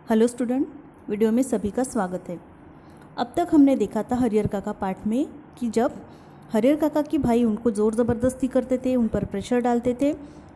Hello student, video में सभी का स्वागत है। अब तक हमने देखा था हरिहर काका पाठ में कि जब हरिहर काका की भाई उनको ज़ोर ज़बरदस्ती करते थे, उन पर प्रेशर डालते थे,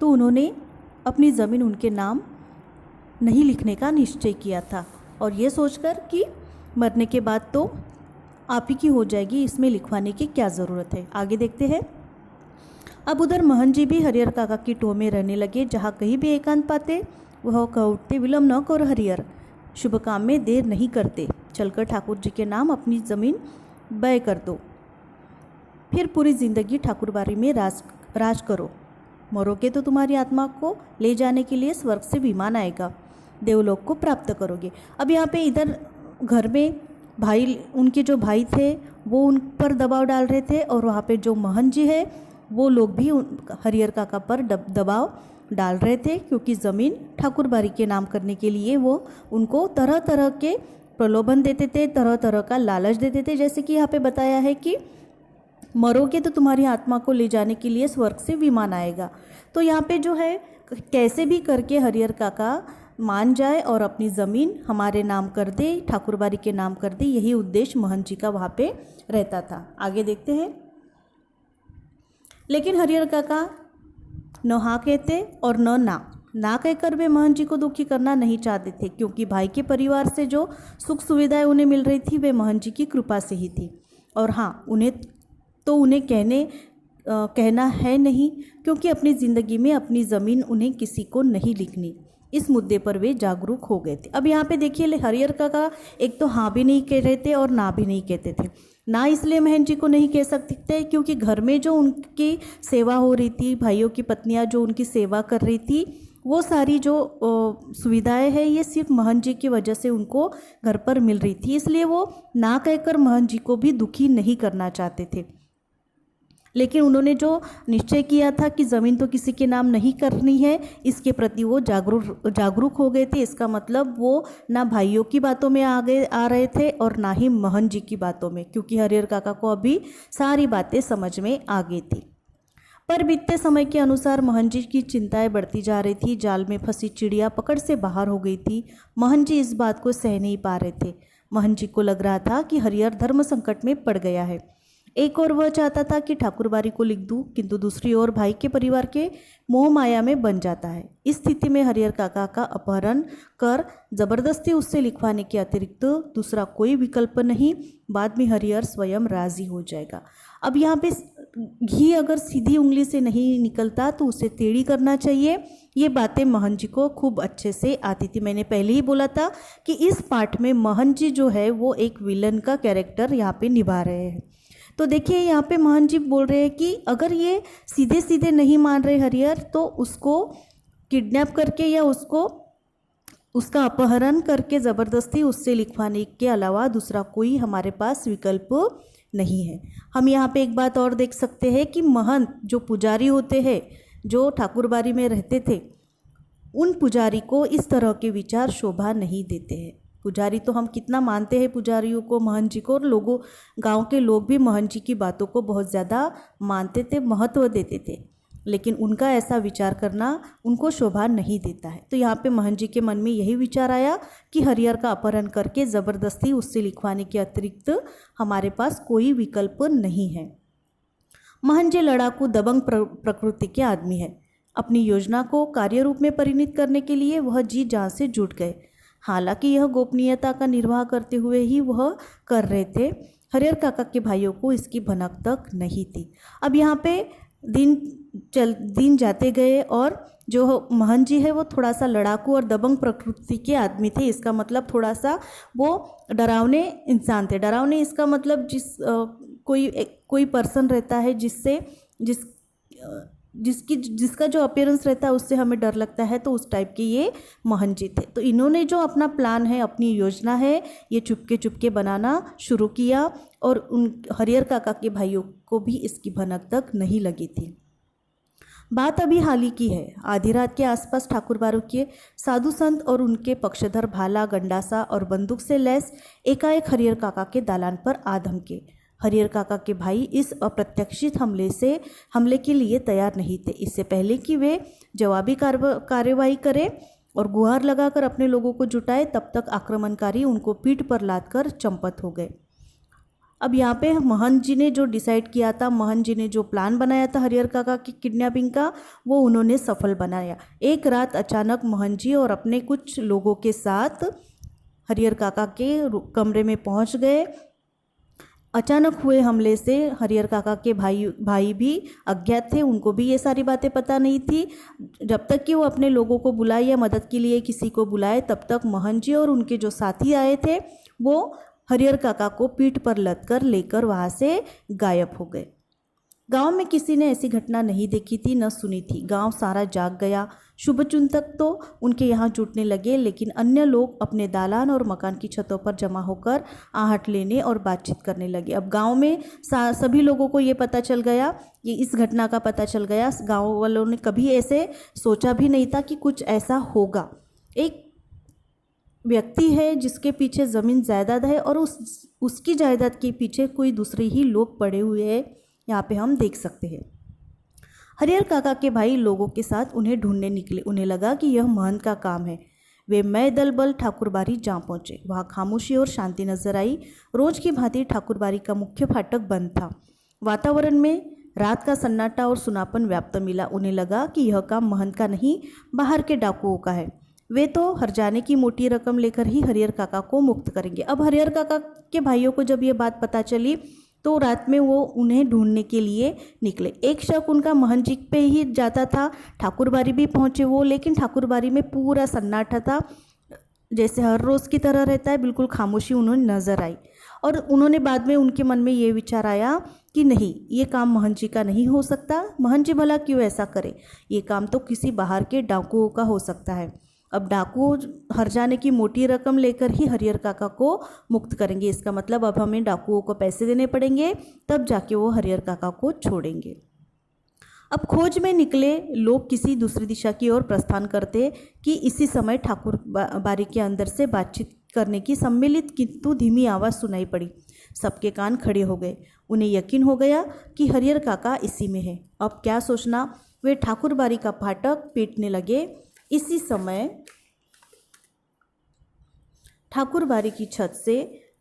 तो उन्होंने अपनी ज़मीन उनके नाम नहीं लिखने का निश्चय किया था और ये सोचकर कि मरने के बाद तो आप ही की हो जाएगी, इसमें लिखवाने की क्या ज़रूरत है। आगे देखते हैं। अब उधर मोहन जी भी हरिहर काका की टोह में रहने लगे। जहाँ कहीं भी एकांत पाते वह कह उठते, विलम्ब न करो हरिहर, शुभ काम में देर नहीं करते, चलकर ठाकुर जी के नाम अपनी ज़मीन बैय कर दो, फिर पूरी ज़िंदगी ठाकुरबाड़ी में राज करो। मरोगे तो तुम्हारी आत्मा को ले जाने के लिए स्वर्ग से विमान आएगा, देवलोक को प्राप्त करोगे। अब यहाँ पे इधर घर में भाई, उनके जो भाई थे वो उन पर दबाव डाल रहे थे और वहाँ पे जो मोहन जी है वो लोग भी हरिहर काका पर दबाव डाल रहे थे, क्योंकि ज़मीन ठाकुरबाड़ी के नाम करने के लिए वो उनको तरह तरह के प्रलोभन देते थे, तरह तरह का लालच देते थे। जैसे कि यहाँ पे बताया है कि मरोगे तो तुम्हारी आत्मा को ले जाने के लिए स्वर्ग से विमान आएगा। तो यहाँ पे जो है कैसे भी करके हरिहर काका मान जाए और अपनी ज़मीन हमारे नाम कर दे, ठाकुरबाड़ी के नाम कर दे, यही उद्देश्य मोहन जी का वहाँ पे रहता था। आगे देखते हैं। लेकिन हरिहर काका न हाँ कहते और न ना कहकर वे मोहन जी को दुखी करना नहीं चाहते थे, क्योंकि भाई के परिवार से जो सुख सुविधाएं उन्हें मिल रही थी वे मोहन जी की कृपा से ही थी। और हाँ, उन्हें कहना है नहीं, क्योंकि अपनी ज़िंदगी में अपनी ज़मीन उन्हें किसी को नहीं लिखनी। इस मुद्दे पर वे जागरूक हो गए थे। अब यहाँ पे देखिए, हरिहर काका एक तो हाँ भी नहीं कह रहे थे और ना भी नहीं कहते थे। ना इसलिए मोहन जी को नहीं कह सकते थे क्योंकि घर में जो उनकी सेवा हो रही थी, भाइयों की पत्नियां जो उनकी सेवा कर रही थी, वो सारी जो सुविधाएं हैं ये सिर्फ मोहन जी की वजह से उनको घर पर मिल रही थी। इसलिए वो ना कहकर मोहन जी को भी दुखी नहीं करना चाहते थे। लेकिन उन्होंने जो निश्चय किया था कि ज़मीन तो किसी के नाम नहीं करनी है, इसके प्रति वो जागरूक हो गए थे। इसका मतलब वो ना भाइयों की बातों में आ रहे थे और ना ही मोहन जी की बातों में, क्योंकि हरिहर काका को अभी सारी बातें समझ में आ गई थी। पर बीतते समय के अनुसार मोहन जी की चिंताएं बढ़ती जा रही थी। जाल में फंसी चिड़िया पकड़ से बाहर हो गई थी। मोहन जी इस बात को सह नहीं पा रहे थे। मोहन जी को लग रहा था कि हरिहर धर्म संकट में पड़ गया है। एक और वह चाहता था कि ठाकुरबाड़ी को लिख दूं, किंतु दूसरी ओर भाई के परिवार के मोह माया में बन जाता है। इस स्थिति में हरिहर काका का अपहरण कर जबरदस्ती उससे लिखवाने के अतिरिक्त दूसरा कोई विकल्प नहीं। बाद में हरिहर स्वयं राजी हो जाएगा। अब यहाँ पे घी अगर सीधी उंगली से नहीं निकलता तो उसे टेढ़ी करना चाहिए। ये बातें मोहन जी को खूब अच्छे से आती थी। मैंने पहले ही बोला था कि इस पाठ में मोहन जी जो है वो एक विलन का कैरेक्टर यहाँ पे निभा रहे हैं। तो देखिए, यहाँ पे मोहन जी बोल रहे हैं कि अगर ये सीधे सीधे नहीं मान रहे हरिहर, तो उसको किडनैप करके या उसका अपहरण करके ज़बरदस्ती उससे लिखवाने के अलावा दूसरा कोई हमारे पास विकल्प नहीं है। हम यहाँ पे एक बात और देख सकते हैं कि महंत जो पुजारी होते हैं, जो ठाकुरबाड़ी में रहते थे, उन पुजारी को इस तरह के विचार शोभा नहीं देते हैं। पुजारी तो हम कितना मानते हैं पुजारियों को, मोहन जी को, और गांव के लोग भी मोहन जी की बातों को बहुत ज़्यादा मानते थे, महत्व देते थे, लेकिन उनका ऐसा विचार करना उनको शोभा नहीं देता है। तो यहाँ पे मोहन जी के मन में यही विचार आया कि हरिहर का अपहरण करके ज़बरदस्ती उससे लिखवाने के अतिरिक्त हमारे पास कोई विकल्प नहीं है। मोहन जी लड़ाकू दबंग प्रकृति के आदमी है। अपनी योजना को कार्य रूप में परिणत करने के लिए वह जी जान से जुट गए। हालांकि यह गोपनीयता का निर्वाह करते हुए ही वह कर रहे थे। हरिहर काका के भाइयों को इसकी भनक तक नहीं थी। अब यहाँ पे दिन जाते गए और जो मोहन जी है वो थोड़ा सा लड़ाकू और दबंग प्रकृति के आदमी थे। इसका मतलब थोड़ा सा वो डरावने इंसान थे। डरावने इसका मतलब कोई पर्सन रहता है जिसका जो अपीयरेंस रहता है उससे हमें डर लगता है, तो उस टाइप के ये मोहन जी थे। तो इन्होंने जो अपना प्लान है, अपनी योजना है, ये चुपके चुपके बनाना शुरू किया और उन हरिहर काका के भाइयों को भी इसकी भनक तक नहीं लगी थी। बात अभी हाल ही की है। आधी रात के आसपास ठाकुरबाड़ी के साधु संत और उनके पक्षधर भाला, गंडासा और बंदूक से लैस एकाएक हरिहर काका के दालान पर आ धमके। हरिहर काका के भाई इस अप्रत्याशित हमले के लिए तैयार नहीं थे। इससे पहले कि वे जवाबी कार्रवाई करें, और गुहार लगाकर अपने लोगों को जुटाए, तब तक आक्रमणकारी उनको पीठ पर लादकर चंपत हो गए। अब यहाँ पे महंत जी ने जो डिसाइड किया था, महंत जी ने जो प्लान बनाया था हरिहर काका की किडनैपिंग का, वो उन्होंने सफल बनाया। एक रात अचानक महंत जी और अपने कुछ लोगों के साथ हरिहर काका के कमरे में पहुंच गए। अचानक हुए हमले से हरिहर काका के भाई भी अज्ञात थे, उनको भी ये सारी बातें पता नहीं थी। जब तक कि वो अपने लोगों को बुलाए या मदद के लिए किसी को बुलाए, तब तक महंत जी और उनके जो साथी आए थे वो हरिहर काका को पीठ पर लदकर लेकर वहाँ से गायब हो गए। गांव में किसी ने ऐसी घटना नहीं देखी थी, न सुनी थी। गांव सारा जाग गया। शुभचिंतक तो उनके यहाँ जुटने लगे, लेकिन अन्य लोग अपने दालान और मकान की छतों पर जमा होकर आहट लेने और बातचीत करने लगे। अब गांव में सभी लोगों को ये पता चल गया, ये इस घटना का पता चल गया। गांव वालों ने कभी ऐसे सोचा भी नहीं था कि कुछ ऐसा होगा। एक व्यक्ति है जिसके पीछे ज़मीन जायदाद है और उसकी जायदाद के पीछे कोई दूसरे ही लोग पड़े हुए हैं, यहाँ पे हम देख सकते हैं। हरिहर काका के भाई लोगों के साथ उन्हें ढूंढने निकले। उन्हें लगा कि यह महंत का काम है। वे मैं दल बल ठाकुरबाड़ी जा पहुँचे। वहाँ खामोशी और शांति नजर आई। रोज की भांति ठाकुरबाड़ी का मुख्य फाटक बंद था। वातावरण में रात का सन्नाटा और सुनापन व्याप्त मिला। उन्हें लगा कि यह काम महंत का नहीं, बाहर के डाकुओं का है। वे तो हरजाने की मोटी रकम लेकर ही हरिहर काका को मुक्त करेंगे। अब हरिहर काका के भाइयों को जब ये बात पता चली तो रात में वो उन्हें ढूंढने के लिए निकले। एक शक उनका महंत जी पे ही जाता था। ठाकुरबाड़ी भी पहुंचे वो, लेकिन ठाकुरबाड़ी में पूरा सन्नाटा था, जैसे हर रोज़ की तरह रहता है। बिल्कुल खामोशी उन्हें नजर आई और उन्होंने बाद में उनके मन में ये विचार आया कि नहीं, ये काम महंत जी का नहीं हो सकता। महंत जी भला क्यों ऐसा करे? ये काम तो किसी बाहर के डाकुओं का हो सकता है। अब डाकुओं हरजाने की मोटी रकम लेकर ही हरिहर काका को मुक्त करेंगे। इसका मतलब अब हमें डाकुओं को पैसे देने पड़ेंगे, तब जाके वो हरिहर काका को छोड़ेंगे। अब खोज में निकले लोग किसी दूसरी दिशा की ओर प्रस्थान करते कि इसी समय ठाकुर बाड़ी के अंदर से बातचीत करने की सम्मिलित किंतु धीमी आवाज़ सुनाई पड़ी। सबके कान खड़े हो गए। उन्हें यकीन हो गया कि हरिहर काका इसी में है। अब क्या सोचना, वे ठाकुर बाड़ी का फाटक पीटने लगे। इसी समय ठाकुर बाड़ी की छत से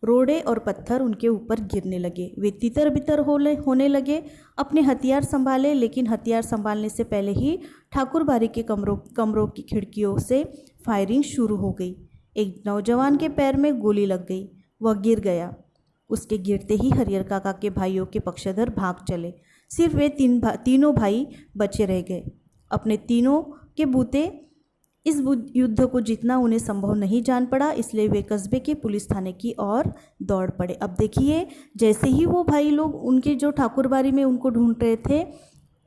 रोड़े और पत्थर उनके ऊपर गिरने लगे। वे तितर बितर होने लगे। अपने हथियार संभाले, लेकिन हथियार संभालने से पहले ही ठाकुर बाड़ी के कमरों की खिड़कियों से फायरिंग शुरू हो गई। एक नौजवान के पैर में गोली लग गई, वह गिर गया। उसके गिरते ही हरिहर काका के भाइयों के पक्षधर भाग चले। सिर्फ वे तीनों भाई बचे रह गए। अपने तीनों के बूते इस युद्ध को जीतना उन्हें संभव नहीं जान पड़ा, इसलिए वे कस्बे के पुलिस थाने की ओर दौड़ पड़े। अब देखिए, जैसे ही वो भाई लोग उनके जो ठाकुरबाड़ी में उनको ढूंढ रहे थे,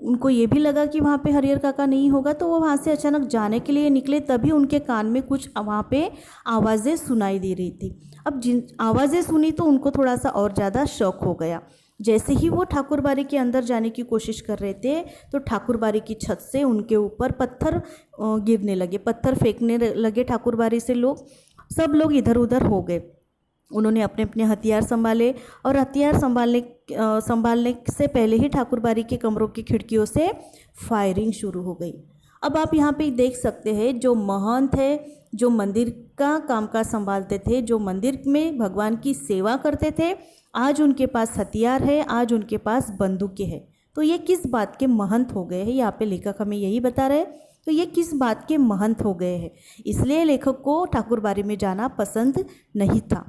उनको ये भी लगा कि वहाँ पे हरिहर काका नहीं होगा, तो वो वहाँ से अचानक जाने के लिए निकले। तभी उनके कान में कुछ वहाँ पे आवाज़ें सुनाई दे रही थी। अब जिन आवाज़ें सुनी तो उनको थोड़ा सा और ज़्यादा शौक हो गया। जैसे ही वो ठाकुरबाड़ी के अंदर जाने की कोशिश कर रहे थे, तो ठाकुरबाड़ी की छत से उनके ऊपर पत्थर गिरने लगे, पत्थर फेंकने लगे ठाकुरबाड़ी से लोग। सब लोग इधर उधर हो गए। उन्होंने अपने अपने हथियार संभाले और हथियार संभालने से पहले ही ठाकुरबाड़ी के कमरों की खिड़कियों से फायरिंग शुरू हो गई। अब आप यहाँ पे देख सकते हैं, जो महंत है, जो मंदिर का कामकाज संभालते थे, जो मंदिर में भगवान की सेवा करते थे, आज उनके पास हथियार है, आज उनके पास बंदूकें हैं। तो ये किस बात के महंत हो गए हैं? यहाँ पे लेखक हमें यही बता रहे हैं। तो ये किस बात के महंत हो गए हैं, इसलिए लेखक को ठाकुरबाड़ी में जाना पसंद नहीं था।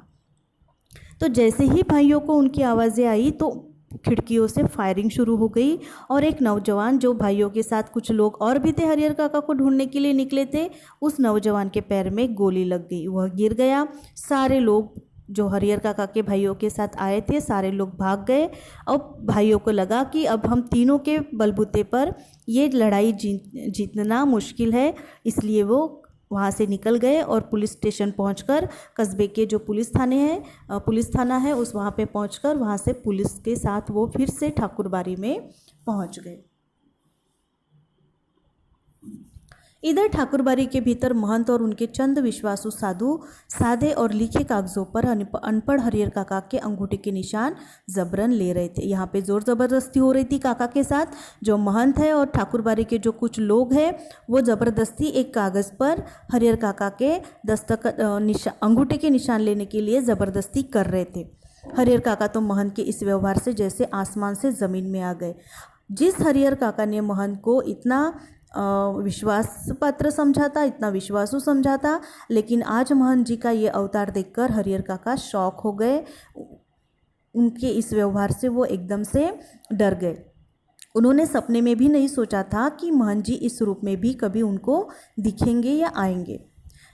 तो जैसे ही भाइयों को उनकी आवाज़ें आई तो खिड़कियों से फायरिंग शुरू हो गई और एक नौजवान, जो भाइयों के साथ कुछ लोग और भी थे हरिहर काका को ढूंढने के लिए निकले थे, उस नौजवान के पैर में गोली लग गई, वह गिर गया। सारे लोग जो हरिहर काका के भाइयों के साथ आए थे, सारे लोग भाग गए। अब भाइयों को लगा कि अब हम तीनों के बलबूते पर ये लड़ाई जीतना मुश्किल है, इसलिए वो वहाँ से निकल गए और पुलिस स्टेशन पहुंचकर, कस्बे के जो पुलिस थाना है उस वहाँ पे पहुंचकर वहाँ से पुलिस के साथ वो फिर से ठाकुरबाड़ी में पहुंच गए। इधर ठाकुरबाड़ी के भीतर महंत और उनके चंद विश्वासु साधु सादे और लिखे कागजों पर अनपढ़ हरिहर काका के अंगूठे के निशान जबरन ले रहे थे। यहाँ पे जोर जबरदस्ती हो रही थी काका के साथ। जो महंत है और ठाकुरबाड़ी के जो कुछ लोग हैं वो जबरदस्ती एक कागज़ पर हरिहर काका के अंगूठे के निशान लेने के लिए ज़बरदस्ती कर रहे थे। हरिहर काका तो महंत के इस व्यवहार से जैसे आसमान से ज़मीन में आ गए। जिस हरिहर काका ने महंत को इतना विश्वास पात्र समझा था, इतना विश्वासु समझा था, लेकिन आज महंत जी का ये अवतार देखकर हरिहर काका शॉक हो गए। उनके इस व्यवहार से वो एकदम से डर गए। उन्होंने सपने में भी नहीं सोचा था कि महंत जी इस रूप में भी कभी उनको दिखेंगे या आएंगे।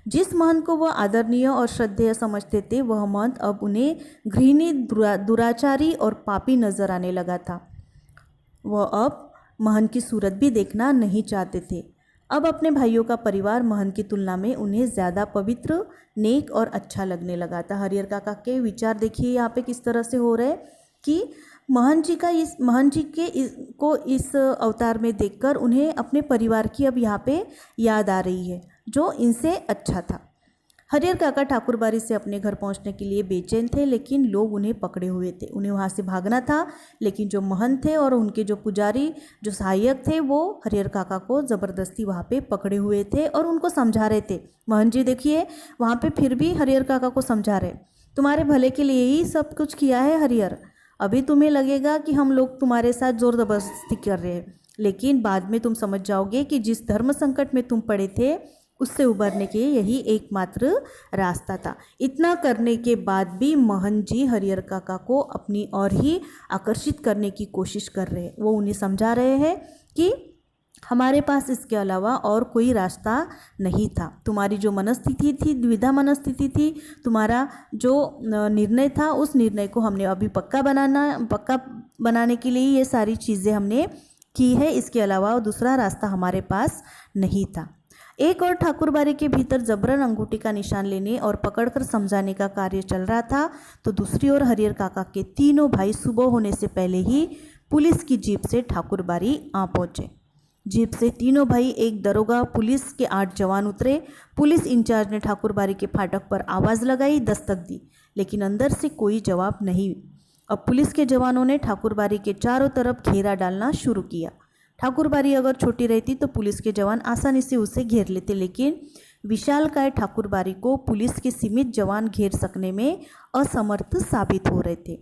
जिस महंत को वह आदरणीय और श्रद्धेय समझते थे वह महंत अब उन्हें घृणी, दुराचारी और पापी नजर आने लगा था। वह अब महंत की सूरत भी देखना नहीं चाहते थे। अब अपने भाइयों का परिवार महंत की तुलना में उन्हें ज़्यादा पवित्र, नेक और अच्छा लगने लगा था। हरिहर काका के विचार देखिए यहाँ पे किस तरह से हो रहे कि महंत जी को इस अवतार में देखकर उन्हें अपने परिवार की अब यहाँ पे याद आ रही है जो इनसे अच्छा था। हरिहर काका ठाकुरबाड़ी से अपने घर पहुंचने के लिए बेचैन थे, लेकिन लोग उन्हें पकड़े हुए थे। उन्हें वहां से भागना था, लेकिन जो महंत थे और उनके जो पुजारी, जो सहायक थे, वो हरिहर काका को ज़बरदस्ती वहां पे पकड़े हुए थे और उनको समझा रहे थे। महंत जी देखिए वहां पे फिर भी हरिहर काका को समझा रहे, तुम्हारे भले के लिए ही सब कुछ किया है हरिहर। अभी तुम्हें लगेगा कि हम लोग तुम्हारे साथ ज़ोर ज़बरदस्ती कर रहे हैं, लेकिन बाद में तुम समझ जाओगे कि जिस धर्म संकट में तुम पड़े थे उससे उबरने के यही एकमात्र रास्ता था। इतना करने के बाद भी महंत जी हरिहर काका को अपनी ओर ही आकर्षित करने की कोशिश कर रहे हैं। वो उन्हें समझा रहे हैं कि हमारे पास इसके अलावा और कोई रास्ता नहीं था। तुम्हारी जो मनस्थिति थी, द्विधा मनस्थिति थी, तुम्हारा जो निर्णय था, उस निर्णय को हमने अभी पक्का बनाने के लिए ये सारी चीज़ें हमने की है। इसके अलावा दूसरा रास्ता हमारे पास नहीं था। एक और ठाकुरबाड़ी के भीतर जबरन अंगूठी का निशान लेने और पकड़कर समझाने का कार्य चल रहा था, तो दूसरी ओर हरिहर काका के तीनों भाई सुबह होने से पहले ही पुलिस की जीप से ठाकुरबाड़ी आ पहुंचे। जीप से तीनों भाई, एक दरोगा, पुलिस के 8 जवान उतरे। पुलिस इंचार्ज ने ठाकुरबाड़ी के फाटक पर आवाज़ लगाई, दस्तक दी, लेकिन अंदर से कोई जवाब नहीं। अब पुलिस के जवानों ने ठाकुरबाड़ी के चारों तरफ घेरा डालना शुरू किया। ठाकुरबाड़ी अगर छोटी रहती तो पुलिस के जवान आसानी से उसे घेर लेते, लेकिन विशालकाय ठाकुरबाड़ी को पुलिस के सीमित जवान घेर सकने में असमर्थ साबित हो रहे थे।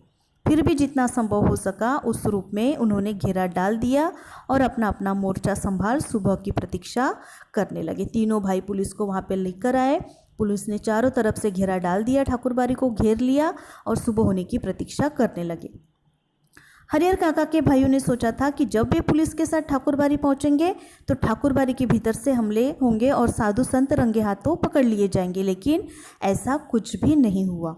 फिर भी जितना संभव हो सका उस रूप में उन्होंने घेरा डाल दिया और अपना अपना मोर्चा संभाल सुबह की प्रतीक्षा करने लगे। तीनों भाई पुलिस को वहाँ पे लेकर आए। पुलिस ने चारों तरफ से घेरा डाल दिया, ठाकुरबाड़ी को घेर लिया और सुबह होने की प्रतीक्षा करने लगे। हरिहर काका के भाइयों ने सोचा था कि जब वे पुलिस के साथ ठाकुरबाड़ी पहुंचेंगे तो ठाकुरबाड़ी के भीतर से हमले होंगे और साधु संत रंगे हाथों पकड़ लिए जाएंगे, लेकिन ऐसा कुछ भी नहीं हुआ।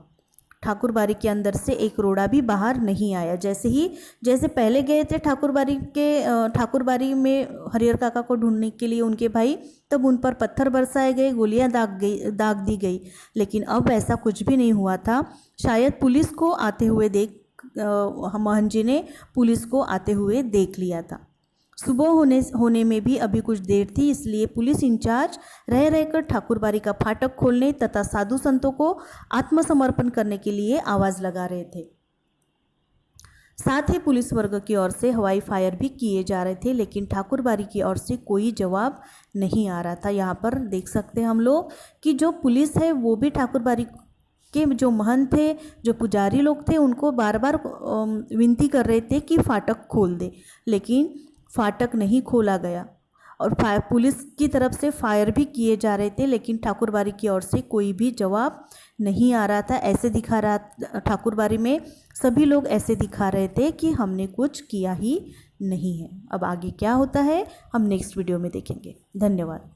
ठाकुरबाड़ी के अंदर से एक रोड़ा भी बाहर नहीं आया। जैसे पहले गए थे ठाकुरबाड़ी में हरिहर काका को ढूंढने के लिए उनके भाई, तब उन पर पत्थर बरसाए गए, गोलियां दाग दी गई, लेकिन अब ऐसा कुछ भी नहीं हुआ था। शायद पुलिस को आते हुए महंत जी ने पुलिस को आते हुए देख लिया था। सुबह होने में भी अभी कुछ देर थी, इसलिए पुलिस इंचार्ज रहकर ठाकुरबाड़ी का फाटक खोलने तथा साधु संतों को आत्मसमर्पण करने के लिए आवाज़ लगा रहे थे। साथ ही पुलिस वर्ग की ओर से हवाई फायर भी किए जा रहे थे, लेकिन ठाकुरबाड़ी की ओर से कोई जवाब नहीं आ रहा था। यहाँ पर देख सकते हैं हम लोग कि जो पुलिस है वो भी ठाकुरबाड़ी के जो महंत थे, जो पुजारी लोग थे, उनको बार बार विनती कर रहे थे कि फाटक खोल दे, लेकिन फाटक नहीं खोला गया और पुलिस की तरफ से फायर भी किए जा रहे थे, लेकिन ठाकुरबाड़ी की ओर से कोई भी जवाब नहीं आ रहा था। ऐसे दिखा रहा ठाकुरबाड़ी में सभी लोग ऐसे दिखा रहे थे कि हमने कुछ किया ही नहीं है। अब आगे क्या होता है हम नेक्स्ट वीडियो में देखेंगे। धन्यवाद।